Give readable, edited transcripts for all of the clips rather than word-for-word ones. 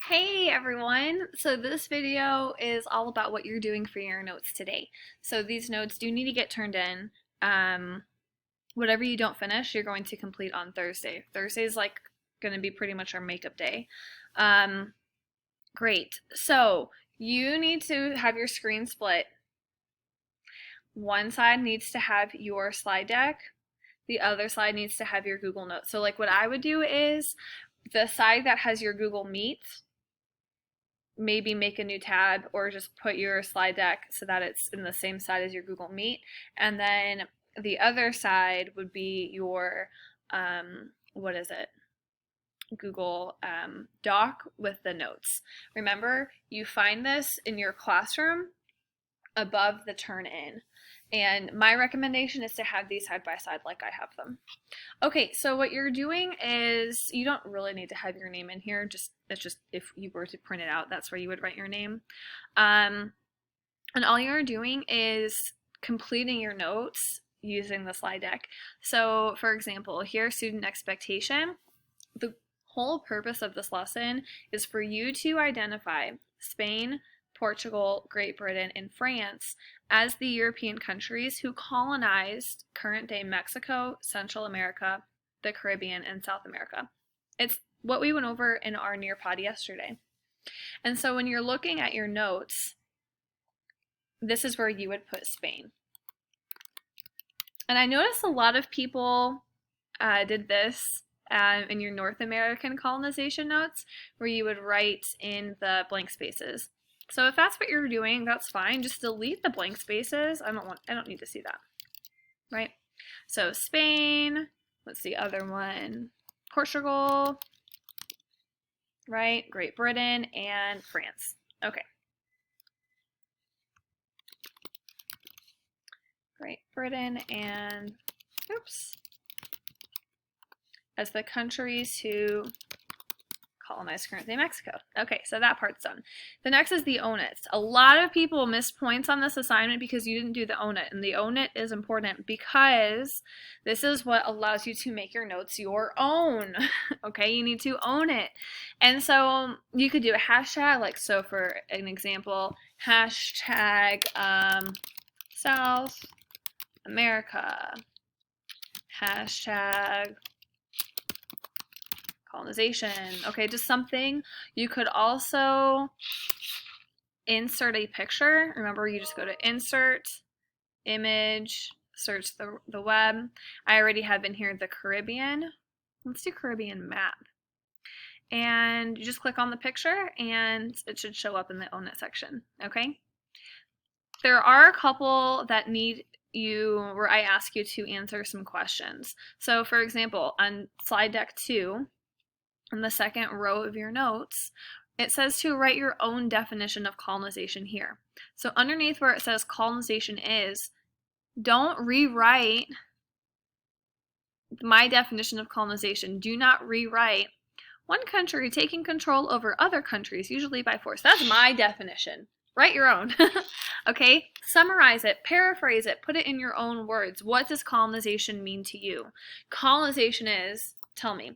Hey everyone! So this video is all about what you're doing for your notes today. So these notes do need to get turned in. Whatever you don't finish, you're going to complete on Thursday. Thursday is like going to be pretty much our makeup day. Great. So you need to have your screen split. One side needs to have your slide deck. The other side needs to have your Google Notes. So like what I would do is the side that has your Google Meet, maybe make a new tab or just put your slide deck so that it's in the same side as your Google Meet. And then the other side would be your, what is it? Google Doc with the notes. Remember, you find this in your classroom above the turn in. And my recommendation is to have these side by side like I have them. Okay, so what you're doing is you don't really need to have your name in here. It's just if you were to print it out, that's where you would write your name. And all you're doing is completing your notes using the slide deck. So for example, here, student expectation. The whole purpose of this lesson is for you to identify Spain, Portugal, Great Britain, and France as the European countries who colonized current-day Mexico, Central America, the Caribbean, and South America. It's what we went over in our Nearpod yesterday. And so when you're looking at your notes, this is where you would put Spain. And I noticed a lot of people did this in your North American colonization notes, where you would write in the blank spaces. So if that's what you're doing, that's fine. Just delete the blank spaces. I don't need to see that. Right? So Spain, what's the other one? Portugal, right? Great Britain and France. Okay. Great Britain and oops. As the countries who colonized current-day Mexico. Okay, so that part's done. The next is the own it. A lot of people miss points on this assignment because you didn't do the own it, and the own it is important because this is what allows you to make your notes your own. Okay, you need to own it. And so you could do a hashtag, like so for an example, hashtag South America, hashtag colonization. Okay, just something. You could also insert a picture. Remember, you just go to insert, image, search the web. I already have in here the Caribbean. Let's do Caribbean map. And you just click on the picture and it should show up in the Own It section. Okay? There are a couple that need where I ask you to answer some questions. So for example, on slide deck 2, in the second row of your notes, it says to write your own definition of colonization here. So underneath where it says colonization is, don't rewrite my definition of colonization. Do not rewrite one country taking control over other countries, usually by force. That's my definition. Write your own. Okay? Summarize it, paraphrase it, put it in your own words. What does colonization mean to you? Colonization is, tell me.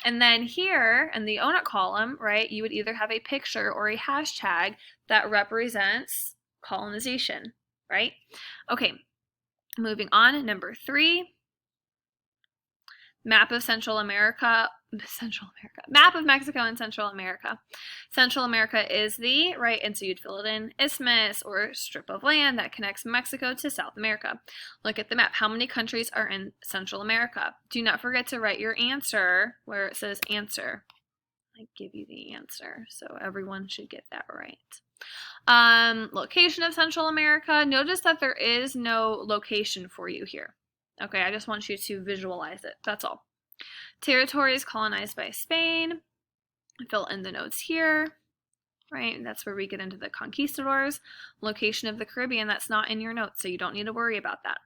And then here in the Own It column, right, you would either have a picture or a hashtag that represents colonization, right? Okay, moving on, number 3. Map of Central America, map of Mexico and Central America. Central America is the, right, and so you'd fill it in, isthmus or strip of land that connects Mexico to South America. Look at the map. How many countries are in Central America? Do not forget to write your answer where it says answer. I give you the answer, so everyone should get that right. Location of Central America. Notice that there is no location for you here. Okay, I just want you to visualize it. That's all. Territories colonized by Spain. Fill in the notes here, right? That's where we get into the conquistadors. Location of the Caribbean, that's not in your notes, so you don't need to worry about that.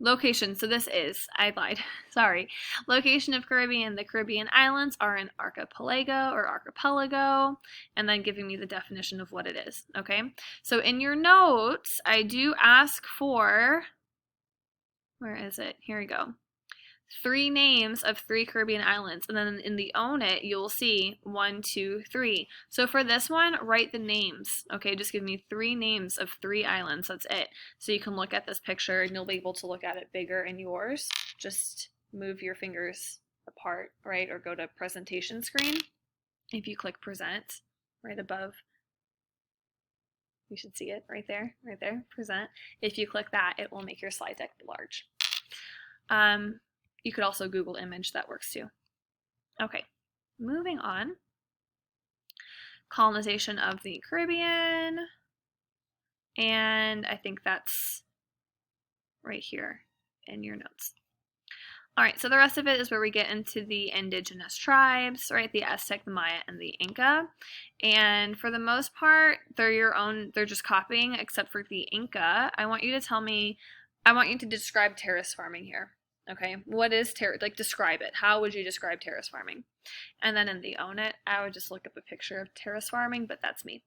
Location, so this is, I lied, sorry. Location of Caribbean, the Caribbean islands are an archipelago, and then giving me the definition of what it is, okay? So in your notes, I do ask for, where is it? Here we go. 3 names of 3 Caribbean islands. And then in the Own It, you'll see 1, 2, 3. So for this one, write the names. Okay, just give me 3 names of 3 islands. That's it. So you can look at this picture and you'll be able to look at it bigger in yours. Just move your fingers apart, right? Or go to presentation screen. If you click present right above, you should see it right there, present. If you click that, it will make your slide deck large. You could also Google image, that works too. Okay, moving on. Colonization of the Caribbean. And I think that's right here in your notes. All right, so the rest of it is where we get into the indigenous tribes, right? The Aztec, the Maya, and the Inca. And for the most part, they're your own, they're just copying, except for the Inca. I want you to tell me, I want you to describe terrace farming here. Okay, what is terrace, like describe it. How would you describe terrace farming? And then in the Own It, I would just look up a picture of terrace farming, but that's me.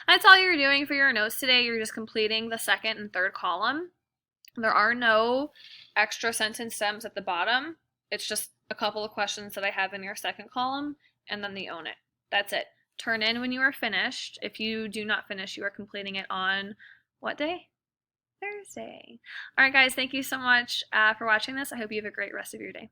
That's all you're doing for your notes today. You're just completing the second and third column. There are no extra sentence stems at the bottom. It's just a couple of questions that I have in your second column, and then the Own It. That's it. Turn in when you are finished. If you do not finish, you are completing it on what day? Thursday. All right, guys, thank you so much for watching this. I hope you have a great rest of your day.